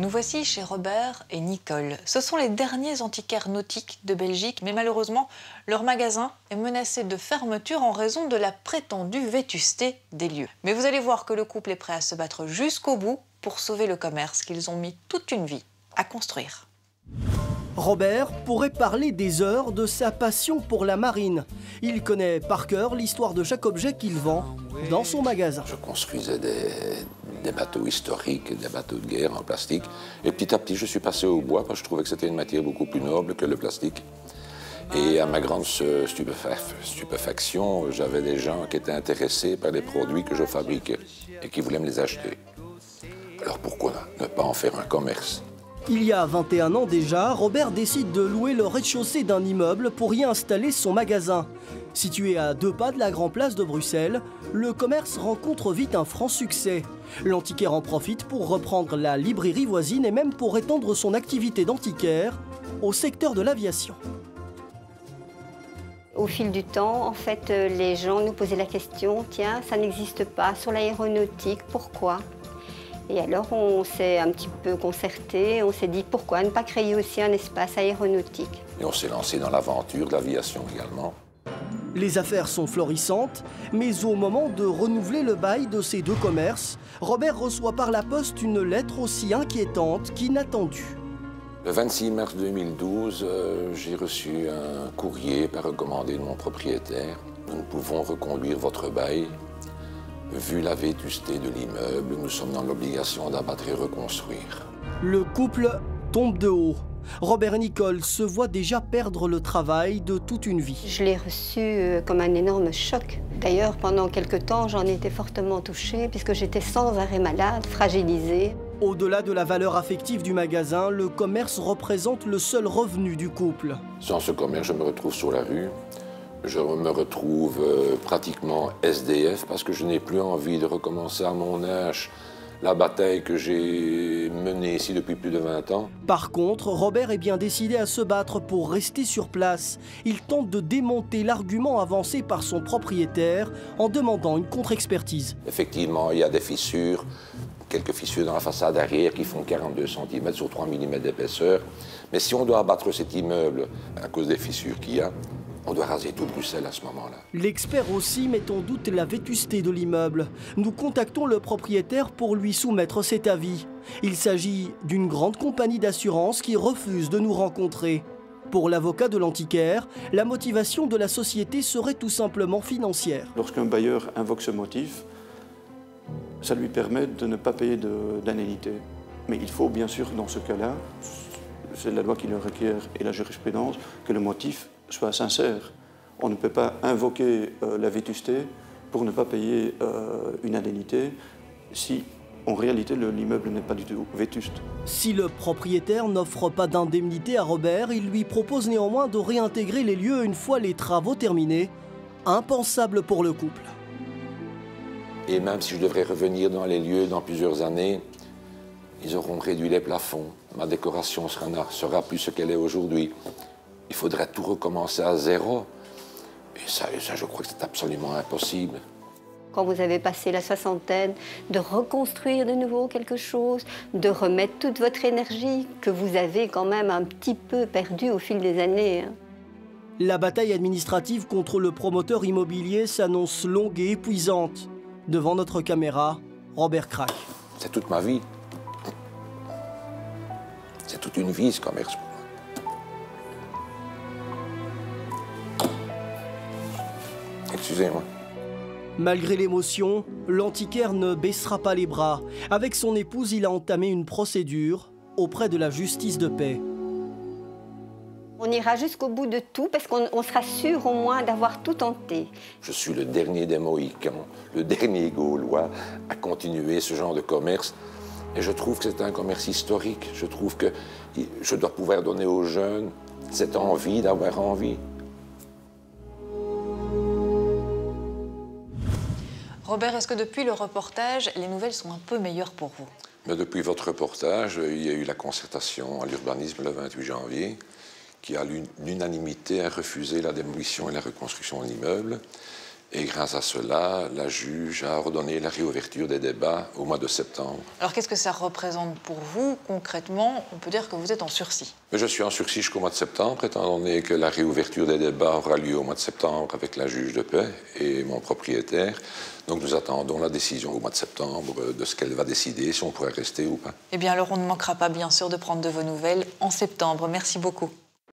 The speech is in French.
Nous voici chez Robert et Nicole. Ce sont les derniers antiquaires nautiques de Belgique, mais malheureusement, leur magasin est menacé de fermeture en raison de la prétendue vétusté des lieux. Mais vous allez voir que le couple est prêt à se battre jusqu'au bout pour sauver le commerce qu'ils ont mis toute une vie à construire. Robert pourrait parler des heures de sa passion pour la marine. Il connaît par cœur l'histoire de chaque objet qu'il vend dans son magasin. Je construisais des bateaux historiques, des bateaux de guerre en plastique. Et petit à petit, je suis passé au bois parce que je trouvais que c'était une matière beaucoup plus noble que le plastique. Et à ma grande stupéfaction, j'avais des gens qui étaient intéressés par les produits que je fabriquais et qui voulaient me les acheter. Alors pourquoi ne pas en faire un commerce ? Il y a 21 ans déjà, Robert décide de louer le rez-de-chaussée d'un immeuble pour y installer son magasin. Situé à 2 pas de la Grand Place de Bruxelles, le commerce rencontre vite un franc succès. L'antiquaire en profite pour reprendre la librairie voisine et même pour étendre son activité d'antiquaire au secteur de l'aviation. Au fil du temps, en fait, les gens nous posaient la question, tiens, ça n'existe pas sur l'aéronautique, pourquoi ? Et alors on s'est un petit peu concerté, on s'est dit pourquoi ne pas créer aussi un espace aéronautique. Et on s'est lancé dans l'aventure de l'aviation également. Les affaires sont florissantes, mais au moment de renouveler le bail de ces deux commerces, Robert reçoit par la poste une lettre aussi inquiétante qu'inattendue. Le 26 mars 2012, j'ai reçu un courrier par recommandé de mon propriétaire. Nous ne pouvons reconduire votre bail. Vu la vétusté de l'immeuble, nous sommes dans l'obligation d'abattre et reconstruire. Le couple tombe de haut. Robert et Nicole se voient déjà perdre le travail de toute une vie. Je l'ai reçu comme un énorme choc. D'ailleurs, pendant quelque temps, j'en étais fortement touchée puisque j'étais sans arrêt malade, fragilisée. Au-delà de la valeur affective du magasin, le commerce représente le seul revenu du couple. Sans ce commerce, je me retrouve sur la rue. Je me retrouve pratiquement SDF parce que je n'ai plus envie de recommencer à mon âge la bataille que j'ai menée ici depuis plus de 20 ans. Par contre, Robert est bien décidé à se battre pour rester sur place. Il tente de démonter l'argument avancé par son propriétaire en demandant une contre-expertise. Effectivement, il y a des fissures, quelques fissures dans la façade arrière qui font 42 cm sur 3 mm d'épaisseur. Mais si on doit abattre cet immeuble à cause des fissures qu'il y a, on doit raser tout Bruxelles à ce moment-là. L'expert aussi met en doute la vétusté de l'immeuble. Nous contactons le propriétaire pour lui soumettre cet avis. Il s'agit d'une grande compagnie d'assurance qui refuse de nous rencontrer. Pour l'avocat de l'antiquaire, la motivation de la société serait tout simplement financière. Lorsqu'un bailleur invoque ce motif, ça lui permet de ne pas payer d'indemnité. Mais il faut bien sûr, dans ce cas-là, c'est la loi qui le requiert et la jurisprudence, que le motif soit sincère. On ne peut pas invoquer la vétusté pour ne pas payer une indemnité si, en réalité, l'immeuble n'est pas du tout vétuste. Si le propriétaire n'offre pas d'indemnité à Robert, il lui propose néanmoins de réintégrer les lieux une fois les travaux terminés. Impensable pour le couple. Et même si je devrais revenir dans les lieux dans plusieurs années, ils auront réduit les plafonds. Ma décoration sera plus ce qu'elle est aujourd'hui. Il faudrait tout recommencer à zéro. Et ça, je crois que c'est absolument impossible. Quand vous avez passé la soixantaine, de reconstruire de nouveau quelque chose, de remettre toute votre énergie que vous avez quand même un petit peu perdue au fil des années. La bataille administrative contre le promoteur immobilier s'annonce longue et épuisante. Devant notre caméra, Robert craque. C'est toute ma vie. C'est toute une vie, ce commerce. Excusez-moi. Malgré l'émotion, l'antiquaire ne baissera pas les bras. Avec son épouse, il a entamé une procédure auprès de la justice de paix. On ira jusqu'au bout de tout parce qu'on sera sûr au moins d'avoir tout tenté. Je suis le dernier des Mohicans, le dernier Gaulois à continuer ce genre de commerce. Et je trouve que c'est un commerce historique. Je trouve que je dois pouvoir donner aux jeunes cette envie d'avoir envie. Robert, est-ce que depuis le reportage, les nouvelles sont un peu meilleures pour vous? Mais depuis votre reportage, il y a eu la concertation à l'urbanisme le 28 janvier, qui a l'unanimité à refuser la démolition et la reconstruction de l'immeuble. Et grâce à cela, la juge a ordonné la réouverture des débats au mois de septembre. Alors qu'est-ce que ça représente pour vous concrètement? On peut dire que vous êtes en sursis. Mais je suis en sursis jusqu'au mois de septembre, étant donné que la réouverture des débats aura lieu au mois de septembre avec la juge de paix et mon propriétaire. Donc nous attendons la décision au mois de septembre de ce qu'elle va décider, si on pourrait rester ou pas. Eh bien alors on ne manquera pas bien sûr de prendre de vos nouvelles en septembre. Merci beaucoup.